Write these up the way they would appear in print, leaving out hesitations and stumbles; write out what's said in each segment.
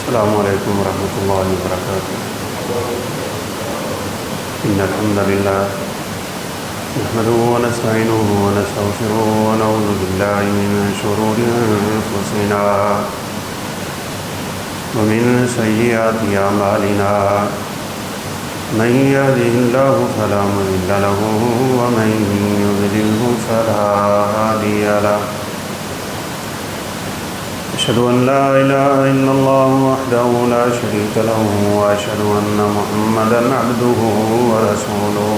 السلام علیکم ورحمۃ اللہ وبرکاتہ۔ ان الحمد للہ نحمده ونستعینه ونستغفره ونعوذ باللہ من شرور انفسنا ومن سیئات اعمالنا من يهده الله فلا مضل له ومن يضلل فلا هادي له أشهد أن لا إله إلا الله وحده لا شريك له وأشهد أن محمدا عبده ورسوله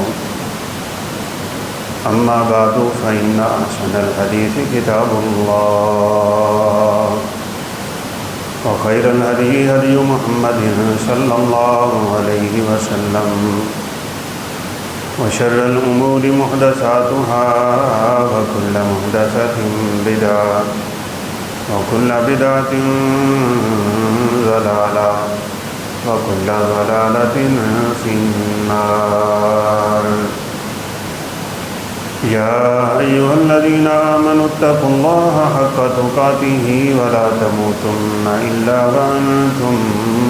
أما بعد فإن أحسن الحديث كتاب الله وخير الهدي هدي محمد صلى الله عليه وسلم وشر الأمور محدثاتها وكل محدثة بدعة وكل بدعة ضلالة وكل ضلالة في النار يا أيها الذين آمنوا اتقوا الله حق تقاته ولا تموتن إلا وأنتم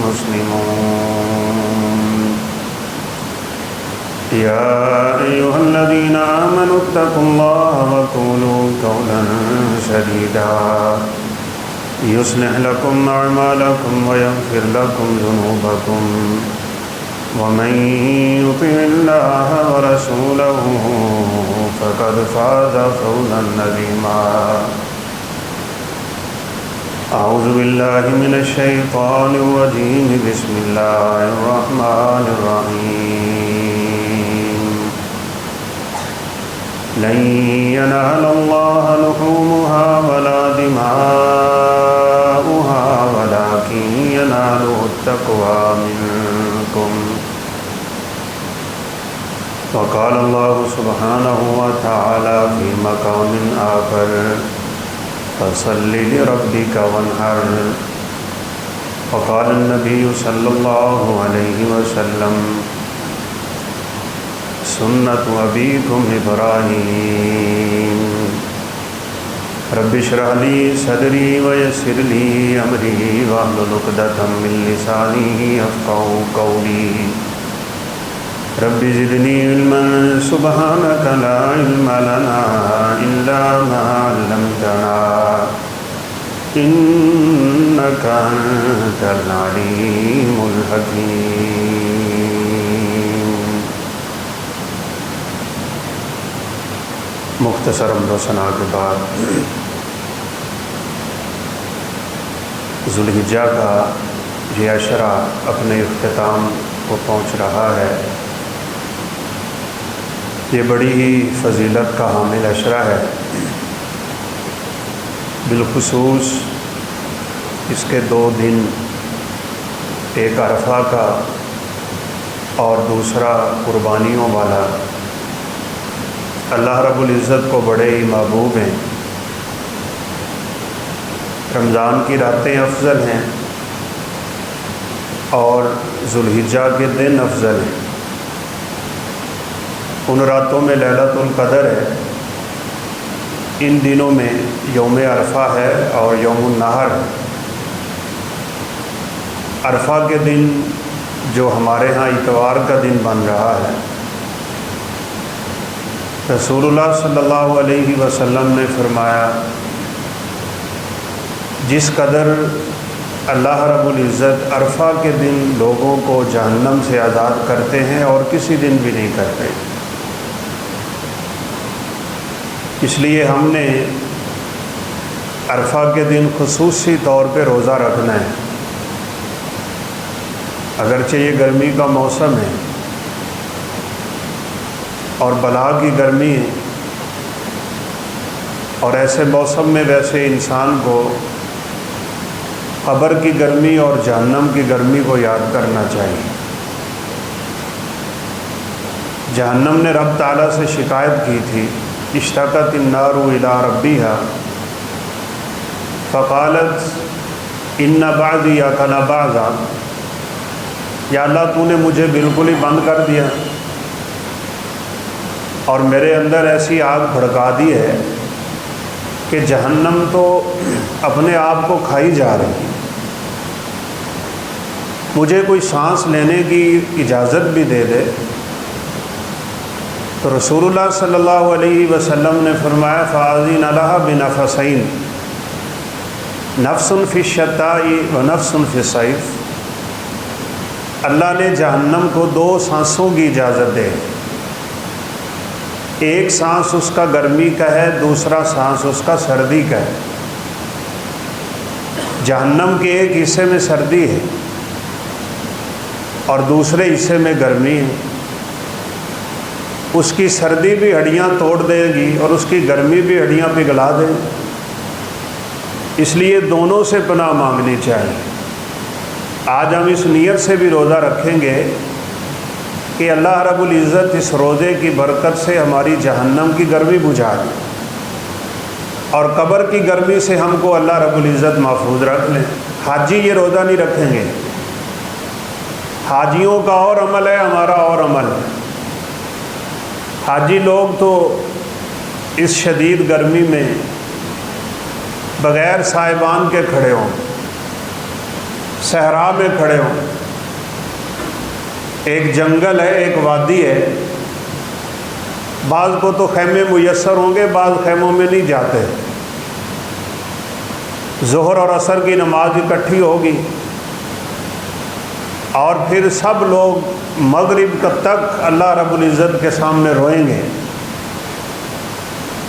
مسلمون يا أيها الذين آمنوا اتقوا الله وقولوا قولا سديدا يصلح لكم أعمالكم ويغفر لكم ذنوبكم ومن يطع الله ورسوله فقد فاز فوزا عظيما أعوذ بالله من الشيطان الرجيم بسم الله الرحمن الرحيم لن ينال الله لحومها ولا دماؤها ولكن يناله التقوى منكم وقال الله سبحانه وتعالى في مقام آخر فصل لربك وانحر وقال النبي صلى الله عليه وسلم سنة أبيكم إبراهيم رب اشرح لي صدري ويسر لي أمري واحلل عقدة من لساني يفقهوا قولي رب زدني علما سبحانك لا علم لنا إلا ما علمتنا إنك أنت العليم الحكيم۔ مختصر حمد و ثنا کے بعد ذوالحجہ کا یہ عشرہ اپنے اختتام کو پہنچ رہا ہے۔ یہ بڑی ہی فضیلت کا حامل عشرہ ہے، بالخصوص اس کے 2 دن، ایک عرفہ کا اور دوسرا قربانیوں والا، اللہ رب العزت کو بڑے ہی محبوب ہیں۔ رمضان کی راتیں افضل ہیں اور ذوالحجہ کے دن افضل ہیں۔ ان راتوں میں لیلۃ القدر ہے، ان دنوں میں یوم عرفہ ہے اور یوم النحر ہے۔ عرفہ کے دن جو ہمارے ہاں اتوار کا دن بن رہا ہے، رسول اللہ صلی اللہ علیہ وسلم نے فرمایا جس قدر اللہ رب العزت عرفہ کے دن لوگوں کو جہنم سے آزاد کرتے ہیں اور کسی دن بھی نہیں کرتے، اس لیے ہم نے عرفہ کے دن خصوصی طور پہ روزہ رکھنا ہے۔ اگرچہ یہ گرمی کا موسم ہے اور بلا کی گرمی ہے، اور ایسے موسم میں ویسے انسان کو قبر کی گرمی اور جہنم کی گرمی کو یاد کرنا چاہیے۔ جہنم نے رب تعالیٰ سے شکایت کی تھی، اشتاقت النار الی ربیہا فقالت ان بعدی یاکل بعضا، یا اللہ تو نے مجھے بالکل ہی بند کر دیا اور میرے اندر ایسی آگ بھڑکا دی ہے کہ جہنم تو اپنے آپ کو کھائی جا رہی ہے۔ مجھے کوئی سانس لینے کی اجازت بھی دے دے۔ تو رسول اللہ صلی اللہ علیہ وسلم نے فرمایا فَأَذِنَ لَهَا بِنَفَسَيْنِ نَفْسٌ فِي الشَّتَاءِ وَنَفْسٌ فِي الصَّيْفِ۔ اللہ نے جہنم کو 2 سانسوں کی اجازت دے، ایک سانس اس کا گرمی کا ہے، دوسرا سانس اس کا سردی کا ہے۔ جہنم کے ایک حصے میں سردی ہے اور دوسرے حصے میں گرمی ہے۔ اس کی سردی بھی ہڈیاں توڑ دے گی اور اس کی گرمی بھی ہڈیاں پگھلا دے گی، اس لیے دونوں سے پناہ مانگنی چاہیے۔ آج ہم اس نیت سے بھی روزہ رکھیں گے کہ اللہ رب العزت اس روزے کی برکت سے ہماری جہنم کی گرمی بجھا دے اور قبر کی گرمی سے ہم کو اللہ رب العزت محفوظ رکھ لیں۔ حاجی یہ روزہ نہیں رکھیں گے، حاجیوں کا اور عمل ہے، ہمارا اور عمل ہے۔ حاجی لوگ تو اس شدید گرمی میں بغیر صاحبان کے کھڑے ہوں، صحرا میں کھڑے ہوں، ایک جنگل ہے، ایک وادی ہے، بعض کو تو خیمے میسر ہوں گے، بعض خیموں میں نہیں جاتے۔ ظہر اور عصر کی نماز اکٹھی ہوگی اور پھر سب لوگ مغرب تک اللہ رب العزت کے سامنے روئیں گے۔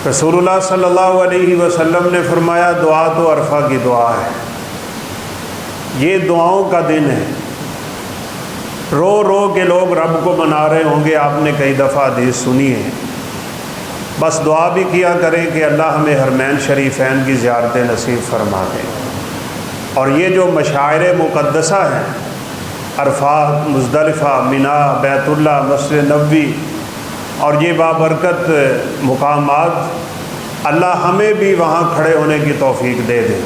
رسول اللہ صلی اللہ علیہ وسلم نے فرمایا دعا تو عرفہ کی دعا ہے، یہ دعاؤں کا دن ہے۔ رو رو کے لوگ رب کو منا رہے ہوں گے، آپ نے کئی دفعہ حدیث سنی ہے۔ بس دعا بھی کیا کریں کہ اللہ ہمیں حرمین شریفین کی زیارت نصیب فرما دے۔ اور یہ جو مشاعر مقدسہ ہیں، عرفات، مزدلفہ، مینا، بیت اللہ، مسجد نبوی اور یہ بابرکت مقامات، اللہ ہمیں بھی وہاں کھڑے ہونے کی توفیق دے دے۔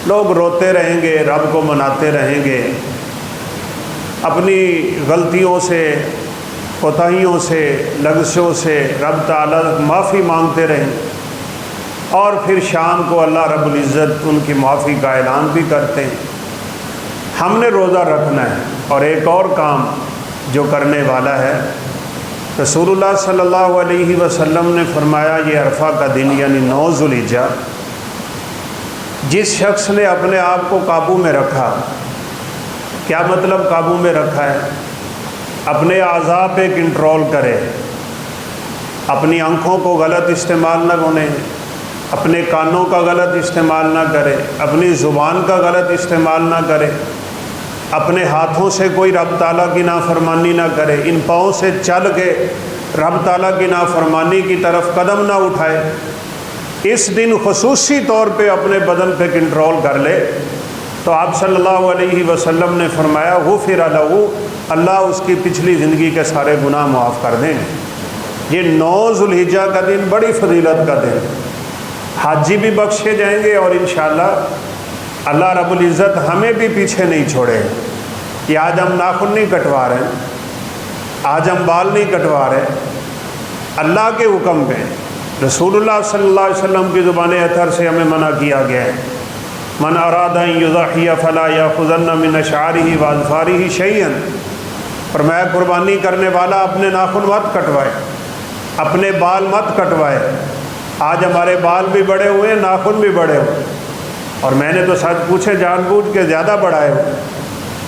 لوگ روتے رہیں گے، رب کو مناتے رہیں گے، اپنی غلطیوں سے، کوتاہیوں سے، لغزشوں سے رب تعالیٰ معافی مانگتے رہیں، اور پھر شام کو اللہ رب العزت ان کی معافی کا اعلان بھی کرتے ہیں۔ ہم نے روزہ رکھنا ہے۔ اور ایک اور کام جو کرنے والا ہے، رسول اللہ صلی اللہ علیہ وسلم نے فرمایا یہ عرفہ کا دن یعنی 9 ذوالحجہ، جس شخص نے اپنے آپ کو قابو میں رکھا، کیا مطلب قابو میں رکھا ہے؟ اپنے اعضاء پہ کنٹرول کرے، اپنی آنکھوں کو غلط استعمال نہ ہونے، اپنے کانوں کا غلط استعمال نہ کرے، اپنی زبان کا غلط استعمال نہ کرے، اپنے ہاتھوں سے کوئی رب تعالیٰ کی نافرمانی نہ کرے، ان پاؤں سے چل کے رب تعالیٰ کی نافرمانی کی طرف قدم نہ اٹھائے۔ اس دن خصوصی طور پہ اپنے بدن پہ کنٹرول کر لے تو آپ صلی اللہ علیہ وسلم نے فرمایا غفر لہ، اللہ اس کی پچھلی زندگی کے سارے گناہ معاف کر دیں گے۔ یہ 9 ذوالحجہ کا دن بڑی فضیلت کا دن، حاجی بھی بخشے جائیں گے اور انشاءاللہ اللہ رب العزت ہمیں بھی پیچھے نہیں چھوڑے۔ کہ آج ہم ناخن نہیں کٹوا رہے، آج ہم بال نہیں کٹوا رہے، اللہ کے حکم پہ رسول اللہ صلی اللہ علیہ وسلم کی زبان اطہر سے ہمیں منع کیا گیا ہے۔ من اراد ان یضحی فلا یاخذن من اشعارہ واظفارہ شیئا، فرمایا قربانی کرنے والا اپنے ناخن مت کٹوائے، اپنے بال مت کٹوائے۔ آج ہمارے بال بھی بڑے ہوئے ہیں، ناخن بھی بڑے ہوئے، اور میں نے تو سچ پوچھے جان بوجھ کے زیادہ بڑھائے ہوئے،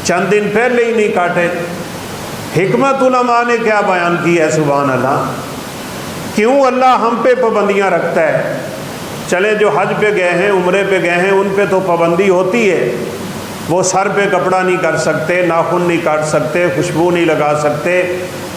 چند دن پہلے ہی نہیں کاٹے۔ حکمت علماء نے کیا بیان کی ہے، سبحان اللہ، کیوں اللہ ہم پہ پابندیاں رکھتا ہے؟ چلے جو حج پہ گئے ہیں، عمرے پہ گئے ہیں، ان پہ تو پابندی ہوتی ہے، وہ سر پہ کپڑا نہیں کر سکتے، ناخن نہیں کاٹ سکتے، خوشبو نہیں لگا سکتے،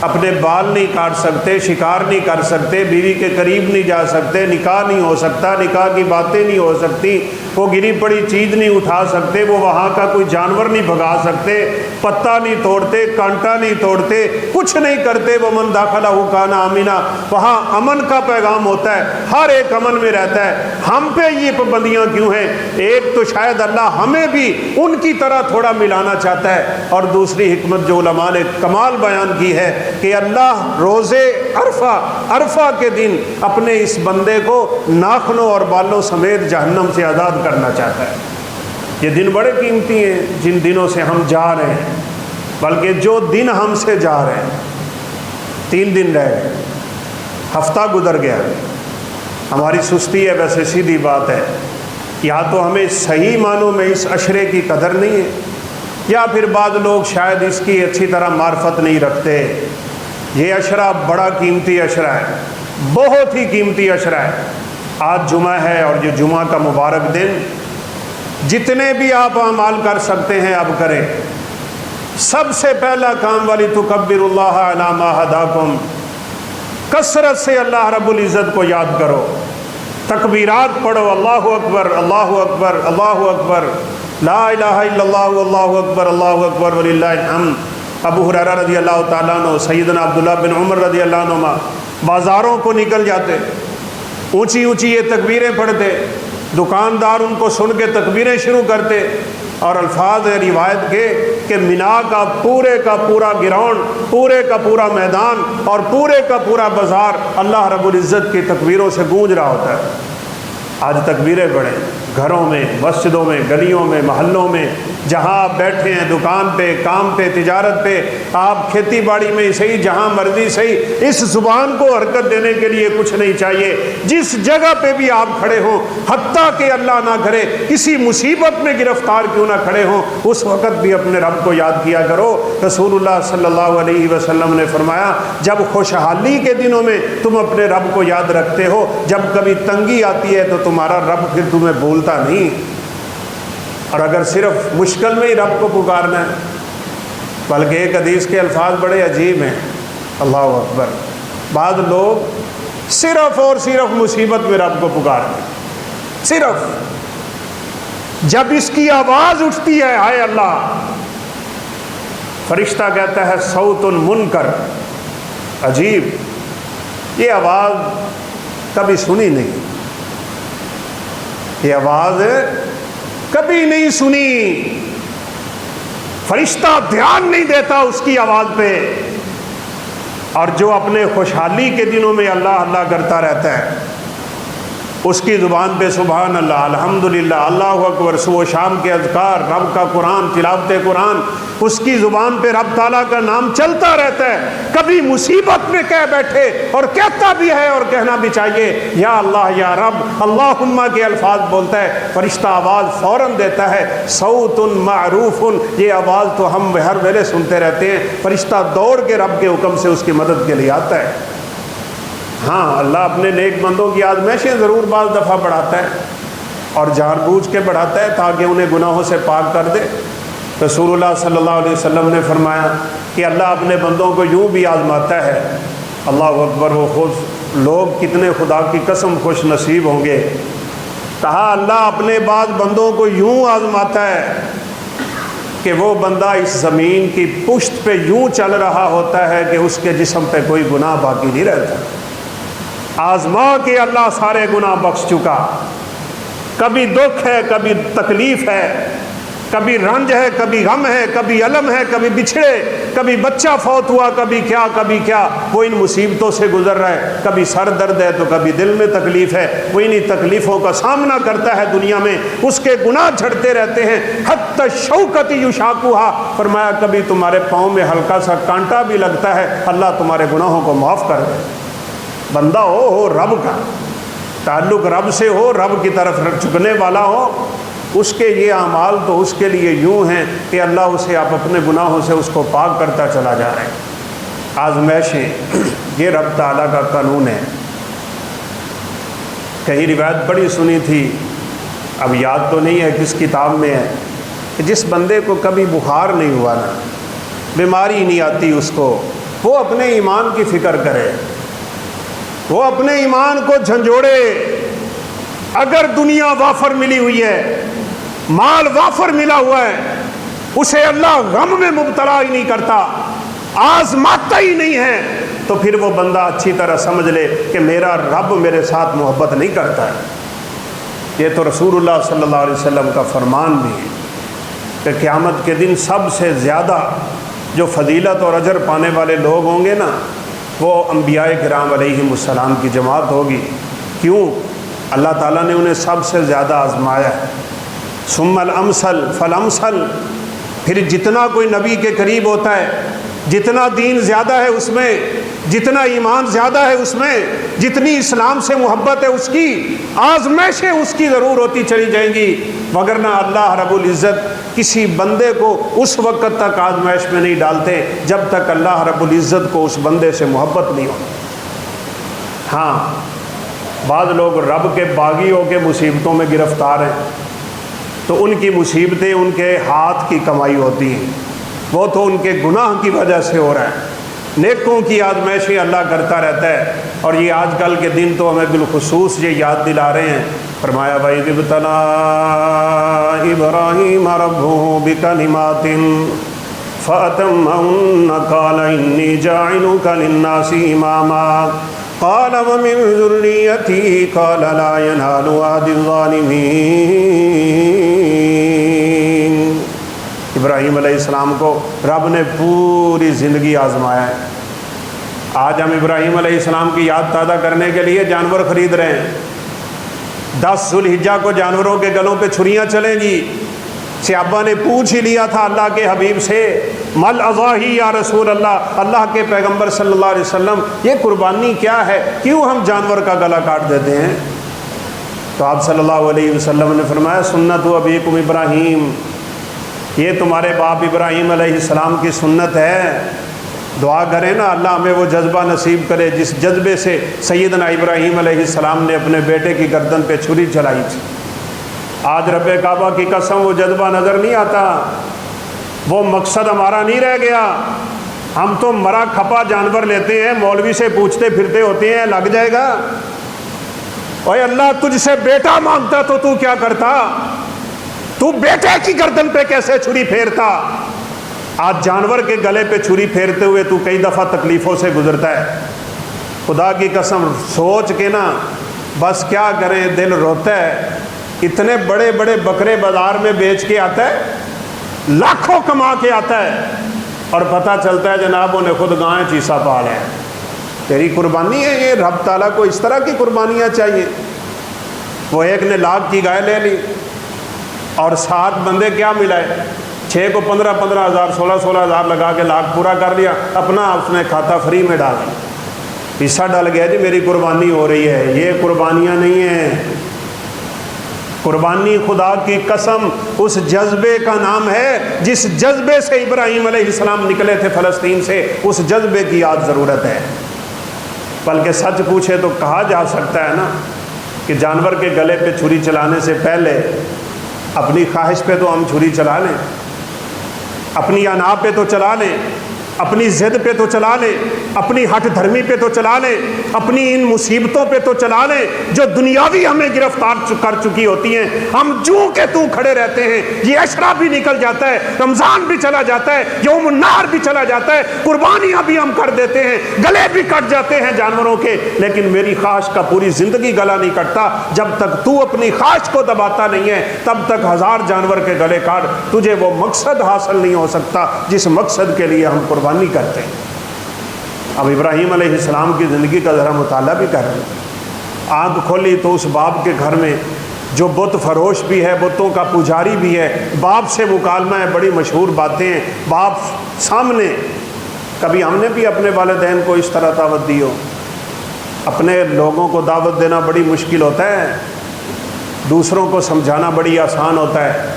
اپنے بال نہیں کاٹ سکتے، شکار نہیں کر سکتے، بیوی کے قریب نہیں جا سکتے، نکاح نہیں ہو سکتا، نکاح کی باتیں نہیں ہو سکتی، وہ گری پڑی چیز نہیں اٹھا سکتے، وہ وہاں کا کوئی جانور نہیں بھگا سکتے، پتا نہیں توڑتے، کانٹا نہیں توڑتے، کچھ نہیں کرتے۔ ومن داخلہ کان آمنا، وہاں امن کا پیغام ہوتا ہے، ہر ایک امن میں رہتا ہے۔ ہم پہ یہ پابندیاں کیوں ہیں؟ ایک تو شاید اللہ ہمیں بھی ان کی طرح تھوڑا ملانا چاہتا ہے، اور دوسری حکمت جو علماء نے کمال بیان کی ہے کہ اللہ روزے عرفہ کے دن اپنے اس بندے کو ناخنوں اور بالوں سمیت جہنم سے آزاد کرنا چاہتا ہے۔ یہ دن بڑے قیمتی ہیں جن دنوں سے ہم جا رہے ہیں، بلکہ جو دن ہم سے جا رہے ہیں، 3 دن رہ گئے، ہفتہ گزر گیا، ہماری سستی ہے، ویسے سیدھی بات ہے، یا تو ہمیں صحیح معنوں میں اس عشرے کی قدر نہیں ہے، یا پھر بعض لوگ شاید اس کی اچھی طرح معرفت نہیں رکھتے۔ یہ عشرہ بڑا قیمتی عشرہ ہے، بہت ہی قیمتی عشرہ ہے۔ آج جمعہ ہے، اور یہ جمعہ کا مبارک دن جتنے بھی آپ اعمال کر سکتے ہیں اب کریں۔ سب سے پہلا کام وَلِتُكَبِّرُوا اللَّهَ عَلَىٰ مَا هَدَاكُمْ، کثرت سے اللہ رب العزت کو یاد کرو، تکبیرات پڑھو، اللہ اکبر اللہ اکبر اللہ اکبر، لا الہ الا اللہ اللہ اکبر اللہ اکبر وللہ الحمد۔ ابو ہریرہ رضی اللہ تعالیٰ عنہ، سیدنا عبداللہ بن عمر رضی اللہ عنہ بازاروں کو نکل جاتے، اونچی اونچی یہ تکبیریں پڑھتے، دکاندار ان کو سن کے تکبیریں شروع کرتے، اور الفاظ ہے روایت کے کہ مینا کا پورا گراؤنڈ، پورے کا پورا میدان اور پورے کا پورا بازار اللہ رب العزت کی تکبیروں سے گونج رہا ہوتا ہے۔ آج تکبیریں پڑھیں، گھروں میں، مسجدوں میں، گلیوں میں، محلوں میں، جہاں آپ بیٹھے ہیں، دکان پہ، کام پہ، تجارت پہ، آپ کھیتی باڑی میں صحیح، جہاں مرضی صحیح، اس زبان کو حرکت دینے کے لیے کچھ نہیں چاہیے۔ جس جگہ پہ بھی آپ کھڑے ہوں، حتیٰ کہ اللہ نہ کرے کسی مصیبت میں گرفتار کیوں نہ کھڑے ہوں، اس وقت بھی اپنے رب کو یاد کیا کرو۔ رسول اللہ صلی اللہ علیہ وسلم نے فرمایا، جب خوشحالی کے دنوں میں تم اپنے رب کو یاد رکھتے ہو، جب کبھی تنگی آتی ہے تو تمہارا رب پھر تمہیں بھولتا نہیں، اور اگر صرف مشکل میں ہی رب کو پکارنا ہے۔ بلکہ ایک حدیث کے الفاظ بڑے عجیب ہیں، اللہ اکبر، بعض لوگ صرف اور صرف مصیبت میں رب کو پکارتے ہیں، صرف جب اس کی آواز اٹھتی ہے، ہائے اللہ، فرشتہ کہتا ہے صوت منکر، عجیب، یہ آواز کبھی سنی نہیں، یہ آواز کبھی نہیں سنی، فرشتہ دھیان نہیں دیتا اس کی آواز پہ، اور جو اپنے خوشحالی کے دنوں میں اللہ اللہ کرتا رہتا ہے، اس کی زبان پہ سبحان اللہ، الحمدللہ، اللہ اکبر، صبح و شام کے اذکار، رب کا قرآن، تلاوت قرآن، اس کی زبان پہ رب تعالیٰ کا نام چلتا رہتا ہے، کبھی مصیبت میں کہہ بیٹھے، اور کہتا بھی ہے اور کہنا بھی چاہیے، یا اللہ یا رب، اللہم کے الفاظ بولتا ہے، فرشتہ آواز فوراً دیتا ہے، صوت معروف، یہ آواز تو ہم ہر ویلے سنتے رہتے ہیں، فرشتہ دوڑ کے رب کے حکم سے اس کی مدد کے لیے آتا ہے۔ ہاں، اللہ اپنے نیک بندوں کی آزمائشیں ضرور بعض دفعہ بڑھاتا ہے، اور جان بوجھ کے بڑھاتا ہے تاکہ انہیں گناہوں سے پاک کر دے۔ رسول اللہ صلی اللہ علیہ وسلم نے فرمایا کہ اللہ اپنے بندوں کو یوں بھی آزماتا ہے، اللہ اکبر، وہ خوش لوگ کتنے خدا کی قسم خوش نصیب ہوں گے۔ کہا اللہ اپنے بعض بندوں کو یوں آزماتا ہے کہ وہ بندہ اس زمین کی پشت پہ یوں چل رہا ہوتا ہے کہ اس کے جسم پہ کوئی گناہ باقی نہیں رہتا، آزما کے اللہ سارے گناہ بخش چکا، کبھی دکھ ہے، کبھی تکلیف ہے، کبھی رنج ہے، کبھی غم ہے، کبھی الم ہے، کبھی بچھڑے، کبھی بچہ فوت ہوا، کبھی کیا، وہ ان مصیبتوں سے گزر رہا ہے، کبھی سر درد ہے تو کبھی دل میں تکلیف ہے، وہ انہی تکلیفوں کا سامنا کرتا ہے دنیا میں، اس کے گناہ جھڑتے رہتے ہیں، حتی الشوکۃ یشاقھا، فرمایا کبھی تمہارے پاؤں میں ہلکا سا کانٹا بھی لگتا ہے، اللہ تمہارے گناہوں کو معاف کر دے۔ بندہ ہو رب کا، تعلق رب سے ہو، رب کی طرف جھکنے والا ہو، اس کے یہ اعمال تو اس کے لیے یوں ہیں کہ اللہ اسے آپ اپنے گناہوں سے اس کو پاک کرتا چلا جا رہا ہے۔ آزمائشیں یہ رب تعالیٰ کا قانون ہے۔ کہیں روایت بڑی سنی تھی، اب یاد تو نہیں ہے کس کتاب میں ہے، کہ جس بندے کو کبھی بخار نہیں ہوا نا، بیماری نہیں آتی اس کو، وہ اپنے ایمان کی فکر کرے، وہ اپنے ایمان کو جھنجھوڑے۔ اگر دنیا وافر ملی ہوئی ہے، مال وافر ملا ہوا ہے، اسے اللہ غم میں مبتلا ہی نہیں کرتا، آزماتا ہی نہیں ہے، تو پھر وہ بندہ اچھی طرح سمجھ لے کہ میرا رب میرے ساتھ محبت نہیں کرتا ہے۔ یہ تو رسول اللہ صلی اللہ علیہ وسلم کا فرمان بھی ہے کہ قیامت کے دن سب سے زیادہ جو فضیلت اور اجر پانے والے لوگ ہوں گے نا، وہ انبیاء کرام علیہم السلام کی جماعت ہوگی۔ کیوں؟ اللہ تعالیٰ نے انہیں سب سے زیادہ آزمایا ہے، ثم الامثل فالامثل، پھر جتنا کوئی نبی کے قریب ہوتا ہے، جتنا دین زیادہ ہے اس میں، جتنا ایمان زیادہ ہے اس میں، جتنی اسلام سے محبت ہے اس کی آزمائشیں اس کی ضرور ہوتی چلی جائیں گی، وگرنہ اللہ رب العزت کسی بندے کو اس وقت تک آزمائش میں نہیں ڈالتے جب تک اللہ رب العزت کو اس بندے سے محبت نہیں ہوتی۔ ہاں، بعض لوگ رب کے باغی ہو کے مصیبتوں میں گرفتار ہیں، تو ان کی مصیبتیں ان کے ہاتھ کی کمائی ہوتی ہیں، وہ تو ان کے گناہ کی وجہ سے ہو رہا ہے۔ نیکوں کی آزمائشیں اللہ کرتا رہتا ہے، اور یہ آج کل کے دن تو ہمیں بالخصوص یہ یاد دلا رہے ہیں۔ فرمایا وَإِذِ ابْتَلَىٰ إِبْرَاهِيمَ رَبُّهُ بِكَلِمَاتٍ فَأَتَمَّهُنَّ قَالَ إِنِّي جَاعِلُكَ لِلنَّاسِ إِمَامًا قَالَ وَمِن ذُرِّيَّتِي قَالَ لَا يَنَالُ عَهْدِي الظَّالِمِينَ۔ ابراہیم علیہ السلام کو رب نے پوری زندگی آزمایا ہے۔ آج ہم ابراہیم علیہ السلام کی یاد تازہ کرنے کے لیے جانور خرید رہے ہیں۔ 10 ذوالحجہ کو جانوروں کے گلوں پہ چھریاں چلیں گی۔ صحابہ نے پوچھ ہی لیا تھا اللہ کے حبیب سے، مل اضاحی یا رسول اللہ، اللہ کے پیغمبر صلی اللہ علیہ وسلم یہ قربانی کیا ہے، کیوں ہم جانور کا گلا کاٹ دیتے ہیں؟ تو آپ صلی اللہ علیہ وسلم نے فرمایا سنت ابیکم ابراہیم، یہ تمہارے باپ ابراہیم علیہ السلام کی سنت ہے۔ دعا کریں نا اللہ ہمیں وہ جذبہ نصیب کرے جس جذبے سے سیدنا ابراہیم علیہ السلام نے اپنے بیٹے کی گردن پہ چھری چلائی تھی۔ آج رب کعبہ کی قسم وہ جذبہ نظر نہیں آتا، وہ مقصد ہمارا نہیں رہ گیا۔ ہم تو مرا کھپا جانور لیتے ہیں، مولوی سے پوچھتے پھرتے ہوتے ہیں لگ جائے گا۔ اوے اللہ تجھ سے بیٹا مانگتا تو تو کیا کرتا؟ تو بیٹے کی گردن پہ کیسے چھری پھیرتا؟ آج جانور کے گلے پہ چھری پھیرتے ہوئے تو کئی دفعہ تکلیفوں سے گزرتا ہے۔ خدا کی قسم سوچ کے نا بس کیا کریں، دل روتا ہے۔ اتنے بڑے بڑے بکرے بازار میں بیچ کے آتا ہے، لاکھوں کما کے آتا ہے، اور پتہ چلتا ہے جناب انہیں خود گائے چیسا پال ہے۔ تیری قربانی ہے یہ؟ رب تعالیٰ کو اس طرح کی قربانیاں چاہیے۔ وہ ایک نے 1 لاکھ کی گائے لے لی اور 7 بندے کیا ملائے، 6 کو 15 ہزار 16 ہزار لگا کے 1 لاکھ پورا کر لیا، اپنا اس نے کھاتا فری میں ڈال دیا، حصہ ڈال گیا جی میری قربانی ہو رہی ہے۔ یہ قربانیاں نہیں ہیں۔ قربانی خدا کی قسم اس جذبے کا نام ہے جس جذبے سے ابراہیم علیہ السلام نکلے تھے فلسطین سے، اس جذبے کی آج ضرورت ہے۔ بلکہ سچ پوچھے تو کہا جا سکتا ہے نا کہ جانور کے گلے پہ چھری چلانے سے پہلے اپنی خواہش پہ تو ہم چھری چلا لیں، اپنی انا پہ تو چلا لیں، اپنی ضد پہ تو چلا لیں، اپنی ہٹ دھرمی پہ تو چلا لیں، اپنی ان مصیبتوں پہ تو چلا لیں جو دنیاوی ہمیں گرفتار کر چکی ہوتی ہیں۔ ہم جو کہ تو کھڑے رہتے ہیں، یہ عشرہ بھی نکل جاتا ہے، رمضان بھی چلا جاتا ہے، یوم النحر بھی چلا جاتا ہے، قربانیاں بھی ہم کر دیتے ہیں، گلے بھی کٹ جاتے ہیں جانوروں کے، لیکن میری خواہش کا پوری زندگی گلا نہیں کٹتا۔ جب تک تو اپنی خواہش کو دباتا نہیں ہے تب تک 1000 جانور کے گلے کاٹ، تجھے وہ مقصد حاصل نہیں ہو سکتا جس مقصد کے لیے ہم قربانی کرتے ہیں۔ اب ابراہیم علیہ السلام کی زندگی کا ذرا مطالعہ بھی کر رہے ہیں۔ آنکھ کھولی تو اس باپ کے گھر میں جو بت فروش بھی ہے، بتوں کا پجاری بھی ہے، باپ سے مکالمہ ہے، بڑی مشہور باتیں ہیں باپ سامنے۔ کبھی ہم نے بھی اپنے والدین کو اس طرح دعوت دی ہو؟ اپنے لوگوں کو دعوت دینا بڑی مشکل ہوتا ہے، دوسروں کو سمجھانا بڑی آسان ہوتا ہے۔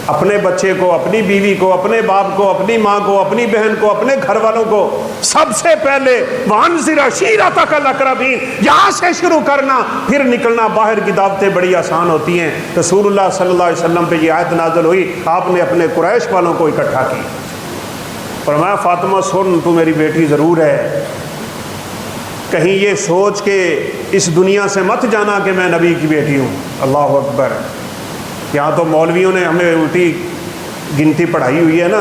اپنے بچے کو، اپنی بیوی کو، اپنے باپ کو، اپنی ماں کو، اپنی بہن کو، اپنے گھر والوں کو سب سے پہلے وَأَنذِرْ عَشِيرَتَكَ الْأَقْرَبِينَ یہاں سے شروع کرنا، پھر نکلنا باہر کی دعوتیں بڑی آسان ہوتی ہیں۔ رسول اللہ صلی اللہ علیہ وسلم پہ یہ آیت نازل ہوئی، آپ نے اپنے قریش والوں کو اکٹھا کی، فرمایا فاطمہ سن تو میری بیٹی ضرور ہے، کہیں یہ سوچ کے اس دنیا سے مت جانا کہ میں نبی کی بیٹی ہوں۔ اللہ اکبر۔ یہاں تو مولویوں نے ہمیں الٹی گنتی پڑھائی ہوئی ہے نا،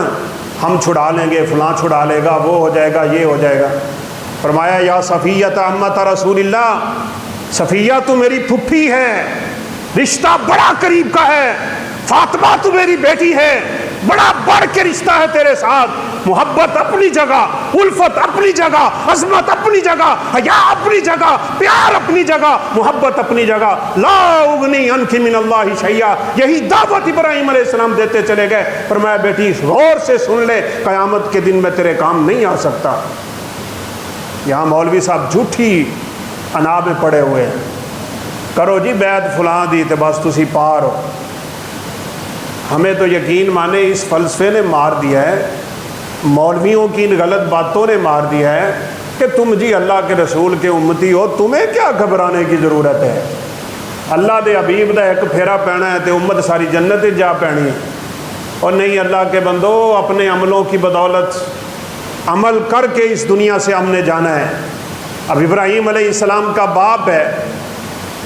ہم چھڑا لیں گے، فلاں چھڑا لے گا، وہ ہو جائے گا، یہ ہو جائے گا۔ فرمایا یا صفیہ امت رسول اللہ، صفیہ تو میری پھپھی ہے، رشتہ بڑا قریب کا ہے، فاطمہ تو میری بیٹی ہے، بڑا بڑھ کے رشتہ ہے تیرے ساتھ، محبت اپنی جگہ، الفت اپنی جگہ، عظمت اپنی اپنی جگہ، حیا اپنی جگہ، پیار اپنی جگہ، محبت اپنی جگہ. لا اغنی عنک من اللہ شیئا، یہی دعوت ابراہیم علیہ السلام دیتے چلے گئے. فرمایا بیٹی غور سے سن لے، قیامت کے دن میں تیرے کام نہیں آ سکتا. یہاں مولوی صاحب جھوٹی انا میں پڑے ہوئے ہیں، کرو جی بیعت فلاں دی تے بس تسی پار ہو. ہمیں تو یقین مانے اس فلسفے نے مار دیا ہے، مولویوں کی ان غلط باتوں نے مار دیا ہے کہ تم جی اللہ کے رسول کے امتی ہو، تمہیں کیا گھبرانے کی ضرورت ہے. اللہ دے حبیب دا ایک پھیرا پینا ہے تے امت ساری جنت جا پینی ہے. اور نہیں اللہ کے بندو، اپنے عملوں کی بدولت عمل کر کے اس دنیا سے ہم نے جانا ہے. اب ابراہیم علیہ السلام کا باپ ہے.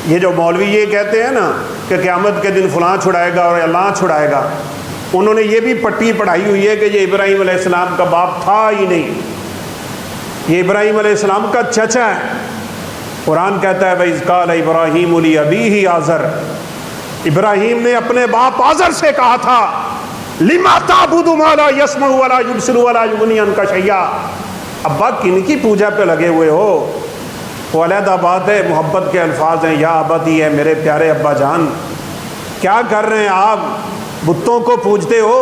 یہ جو مولوی یہ کہتے ہیں نا کہ قیامت کے دن فلاں چھڑائے گا اور اللہ چھڑائے گا، انہوں نے یہ بھی پٹی پڑھائی ہوئی ہے کہ یہ ابراہیم علیہ السلام کا باپ تھا ہی نہیں، یہ ابراہیم علیہ السلام کا چچا ہے. قرآن کہتا ہے وَإِذْ قَالَ إِبْرَاهِيمُ لِأَبِيهِ آزر، ابراہیم نے اپنے باپ آزر سے کہا تھا لِمَا تَعْبُدُ مَا لَا يَسْمَعُ وَلَا يُبْصِرُ وَلَا يُغْنِي عَنْكَ شَيْئًا. ابا کن کی پوجا پہ لگے ہوئے ہو؟ وہ علیحدہ بات ہے، محبت کے الفاظ ہیں، یا ابتی ہے میرے پیارے ابا جان. کیا کر رہے ہیں آپ؟ بتوں کو پوجتے ہو.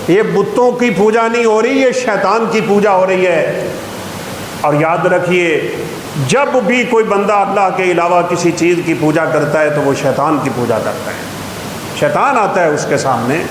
یہ بتوں کی پوجا نہیں ہو رہی، یہ شیطان کی پوجا ہو رہی ہے. اور یاد رکھیے جب بھی کوئی بندہ اللہ کے علاوہ کسی چیز کی پوجا کرتا ہے تو وہ شیطان کی پوجا کرتا ہے. شیطان آتا ہے اس کے سامنے.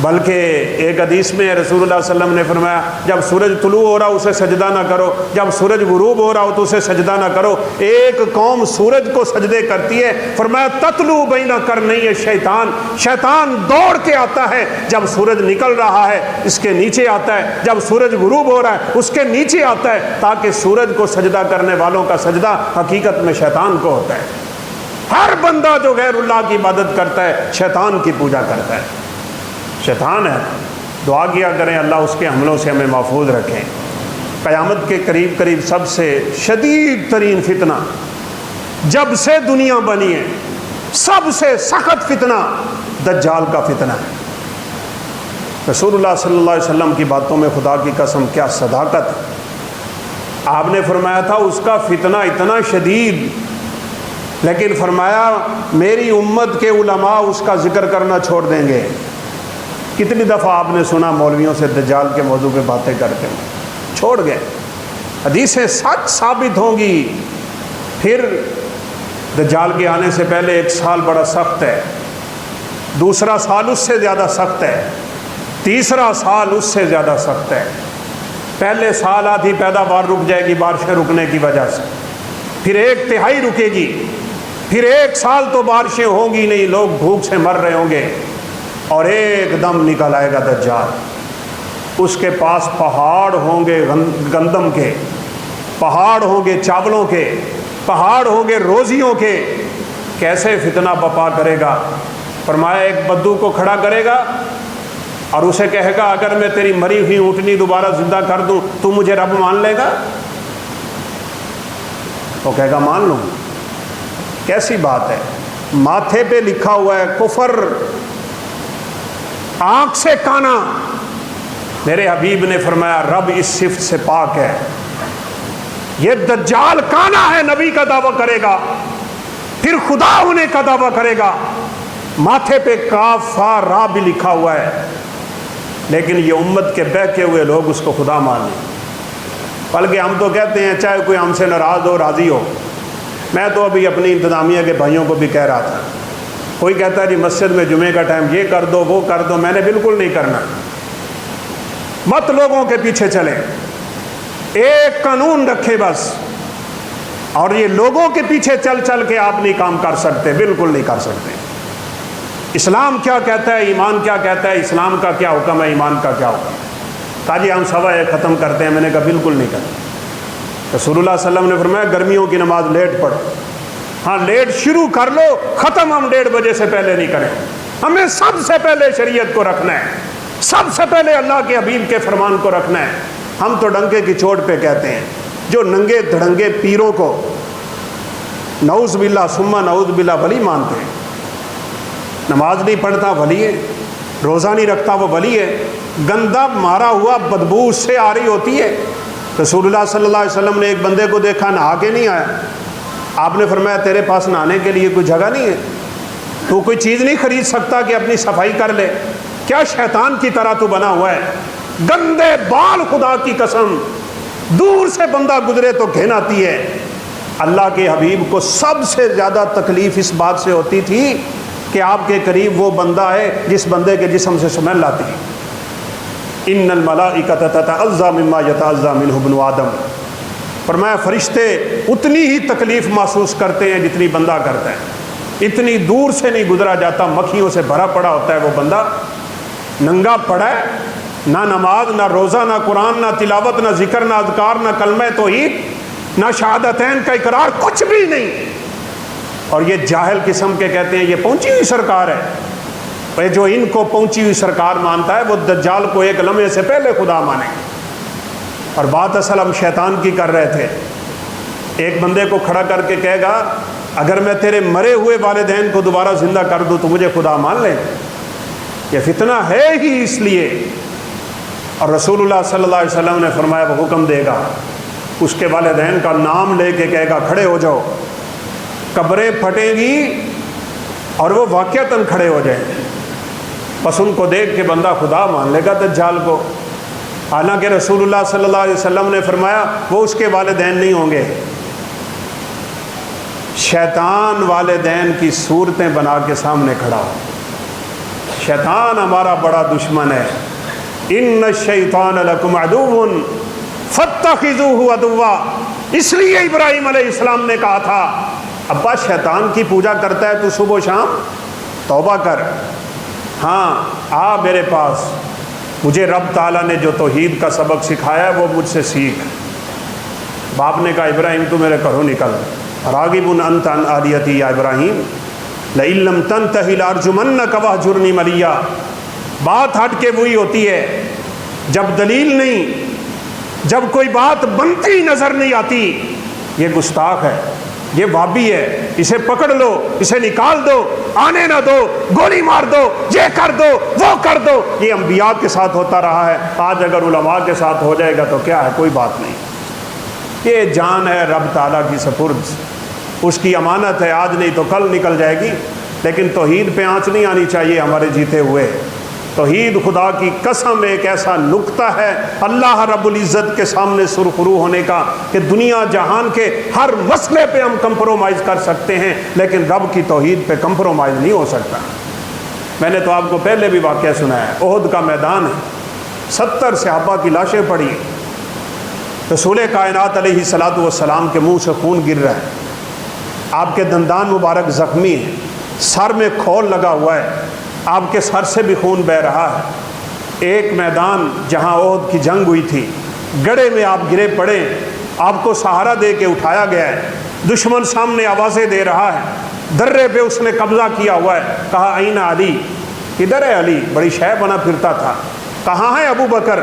بلکہ ایک حدیث میں رسول اللہ صلی اللہ علیہ وسلم نے فرمایا جب سورج طلوع ہو رہا اسے سجدہ نہ کرو، جب سورج غروب ہو رہا ہو تو اسے سجدہ نہ کرو. ایک قوم سورج کو سجدے کرتی ہے، فرمایا تتلو بین قرنی الشیطان، شیطان دوڑ کے آتا ہے جب سورج نکل رہا ہے اس کے نیچے آتا ہے، جب سورج غروب ہو رہا ہے اس کے نیچے آتا ہے، تاکہ سورج کو سجدہ کرنے والوں کا سجدہ حقیقت میں شیطان کو ہوتا ہے. ہر بندہ جو غیر اللہ کی عبادت کرتا ہے شیطان کی پوجا کرتا ہے. شیطان ہے. دعا کیا کریں اللہ اس کے حملوں سے ہمیں محفوظ رکھیں. قیامت کے قریب قریب سب سے شدید ترین فتنہ جب سے دنیا بنی ہے، سب سے سخت فتنہ دجال کا فتنہ ہے. رسول اللہ صلی اللہ علیہ وسلم کی باتوں میں خدا کی قسم کیا صداقت ہے. آپ نے فرمایا تھا اس کا فتنہ اتنا شدید، لیکن فرمایا میری امت کے علماء اس کا ذکر کرنا چھوڑ دیں گے. کتنی دفعہ آپ نے سنا مولویوں سے دجال کے موضوع پہ باتیں کرتے ہیں، چھوڑ گئے. حدیثیں سچ ثابت ہوں گی. پھر دجال کے آنے سے پہلے ایک سال بڑا سخت ہے، دوسرا سال اس سے زیادہ سخت ہے، تیسرا سال اس سے زیادہ سخت ہے. پہلے سال آدھی پیداوار رک جائے گی بارشیں رکنے کی وجہ سے، پھر ایک تہائی رکے گی، پھر ایک سال تو بارشیں ہوں گی نہیں، لوگ بھوک سے مر رہے ہوں گے، اور ایک دم نکل آئے گا دجال. اس کے پاس پہاڑ ہوں گے گندم کے، پہاڑ ہوں گے چاولوں کے، پہاڑ ہوں گے روزیوں کے. کیسے فتنہ بپا کرے گا؟ فرمایا ایک بدو کو کھڑا کرے گا اور اسے کہے گا اگر میں تیری مری ہوئی اونٹنی دوبارہ زندہ کر دوں تو مجھے رب مان لے گا؟ وہ کہے گا مان لوں. کیسی بات ہے؟ ماتھے پہ لکھا ہوا ہے کفر، آنکھ سے کانا. میرے حبیب نے فرمایا رب اس صفت سے پاک ہے. یہ دجال کانا ہے، نبی کا دعویٰ کرے گا، پھر خدا ہونے کا دعویٰ کرے گا. ماتھے پہ کاف فا را بھی لکھا ہوا ہے، لیکن یہ امت کے بہکے ہوئے لوگ اس کو خدا مان لیں. بلکہ ہم تو کہتے ہیں چاہے کوئی ہم سے ناراض ہو راضی ہو. میں تو ابھی اپنی انتظامیہ کے بھائیوں کو بھی کہہ رہا تھا، کوئی کہتا ہے جی مسجد میں جمعے کا ٹائم یہ کر دو وہ کر دو، میں نے بالکل نہیں کرنا. مت لوگوں کے پیچھے چلیں، ایک قانون رکھے بس. اور یہ لوگوں کے پیچھے چل چل کے آپ نہیں کام کر سکتے، بالکل نہیں کر سکتے. اسلام کیا کہتا ہے، ایمان کیا کہتا ہے، اسلام کا کیا حکم ہے، ایمان کا کیا حکم ہے. کہا جی ہم سوا ایک ختم کرتے ہیں. میں نے کہا بالکل نہیں کرتے. رسول اللہ صلی اللہ علیہ وسلم نے فرمایا گرمیوں کی نماز لیٹ پڑھو. ہاں لیٹ شروع کر لو، ختم ہم 1:30 بجے سے پہلے نہیں کریں. ہمیں سب سے پہلے شریعت کو رکھنا ہے، سب سے پہلے اللہ کے حبیب کے فرمان کو رکھنا ہے. ہم تو ڈنکے کی چوٹ پہ کہتے ہیں، جو ننگے دھڑنگے پیروں کو نعوذ باللہ ثم نعوذ باللہ ولی مانتے ہیں. نماز نہیں پڑھتا ولی ہے، روزہ نہیں رکھتا وہ ولی ہے. گندا مارا ہوا بدبو اس سے آ رہی ہوتی ہے، رسول اللہ صلی اللہ علیہ وسلم نے ایک بندے کو دیکھا نہا کے نہیں آیا، آپ نے فرمایا تیرے پاس نہانے کے لیے کوئی جگہ نہیں ہے، تو کوئی چیز نہیں خرید سکتا کہ اپنی صفائی کر لے؟ کیا شیطان کی طرح تو بنا ہوا ہے؟ گندے بال، خدا کی قسم، دور سے بندہ گزرے تو گھن آتی ہے۔ اللہ کے حبیب کو سب سے زیادہ تکلیف اس بات سے ہوتی تھی کہ آپ کے قریب وہ بندہ ہے جس بندے کے جسم سے سمیل آتی ہے۔ ان الملائکۃ تتعظی مما یتعظی منہ ابن آدم، فرمایا فرشتے اتنی ہی تکلیف محسوس کرتے ہیں جتنی بندہ کرتا ہے۔ اتنی دور سے نہیں گزرا جاتا، مکھیوں سے بھرا پڑا ہوتا ہے وہ بندہ، ننگا پڑا ہے، نہ نماز، نہ روزہ، نہ قرآن، نہ تلاوت، نہ ذکر، نہ اذکار، نہ کلمہ توحید، نہ شہادتین کا اقرار، کچھ بھی نہیں۔ اور یہ جاہل قسم کے کہتے ہیں یہ پہنچی ہوئی سرکار ہے۔ جو ان کو پہنچی ہوئی سرکار مانتا ہے وہ دجال کو ایک لمحے سے پہلے خدا مانے گا۔ اور بات اصل ہم شیطان کی کر رہے تھے۔ ایک بندے کو کھڑا کر کے کہے گا اگر میں تیرے مرے ہوئے والدین کو دوبارہ زندہ کر دوں تو مجھے خدا مان لے۔ یہ فتنہ ہے ہی اس لیے۔ اور رسول اللہ صلی اللہ علیہ وسلم نے فرمایا وہ حکم دے گا، اس کے والدین کا نام لے کے کہے گا کھڑے ہو جاؤ، قبریں پھٹیں گی اور وہ واقعتاً کھڑے ہو جائیں گے۔ بس ان کو دیکھ کے بندہ خدا مان لے گا دجال کو، حالانکہ رسول اللہ صلی اللہ علیہ وسلم نے فرمایا وہ اس کے والدین نہیں ہوں گے۔ شیطان والدین کی صورتیں بنا کے سامنے کھڑا ہو۔ شیطان ہمارا بڑا دشمن ہے۔ ان الشیطان لکم عدو فاتخذوہ عدوا، اس لیے ابراہیم علیہ السلام نے کہا تھا ابا شیطان کی پوجا کرتا ہے تو صبح و شام، توبہ کر، ہاں آ میرے پاس، مجھے رب تعالیٰ نے جو توحید کا سبق سکھایا ہے وہ مجھ سے سیکھ۔ باپ نے کہا ابراہیم تو میرے گھروں نکل، راغب انت عن آلیتی یا ابراہیم لئن لم تنتہ لارجمنک واہجرنی ملیا۔ بات ہٹ کے وہی ہوتی ہے جب دلیل نہیں، جب کوئی بات بنتی نظر نہیں آتی، یہ گستاخ ہے، یہ وابی ہے، اسے پکڑ لو، اسے نکال دو، آنے نہ دو، گولی مار دو، یہ کر دو، وہ کر دو۔ یہ انبیاء کے ساتھ ہوتا رہا ہے، آج اگر علماء کے ساتھ ہو جائے گا تو کیا ہے، کوئی بات نہیں۔ یہ جان ہے رب تعالیٰ کی سپرد، اس کی امانت ہے، آج نہیں تو کل نکل جائے گی، لیکن توحید پہ آنچ نہیں آنی چاہیے ہمارے جیتے ہوئے۔ توحید خدا کی قسم ایک ایسا نقطہ ہے اللہ رب العزت کے سامنے سرخرو ہونے کا کہ دنیا جہان کے ہر مسئلے پہ ہم کمپرومائز کر سکتے ہیں، لیکن رب کی توحید پہ کمپرومائز نہیں ہو سکتا۔ میں نے تو آپ کو پہلے بھی واقعہ سنایا ہے، احد کا میدان ہے، 70 صحابہ کی لاشیں پڑی، رسول کائنات علیہ الصلوۃ والسلام کے منہ سے خون گر رہا ہے، آپ کے دندان مبارک زخمی ہیں، سر میں کھول لگا ہوا ہے، آپ کے سر سے بھی خون بہہ رہا ہے۔ ایک میدان جہاں احد کی جنگ ہوئی تھی، گڑھے میں آپ گرے پڑے، آپ کو سہارا دے کے اٹھایا گیا ہے، دشمن سامنے آوازیں دے رہا ہے، درے پہ اس نے قبضہ کیا ہوا ہے، کہا این علی، کدھر ہے علی؟ بڑی شے بنا پھرتا تھا، کہاں ہے ابو بکر،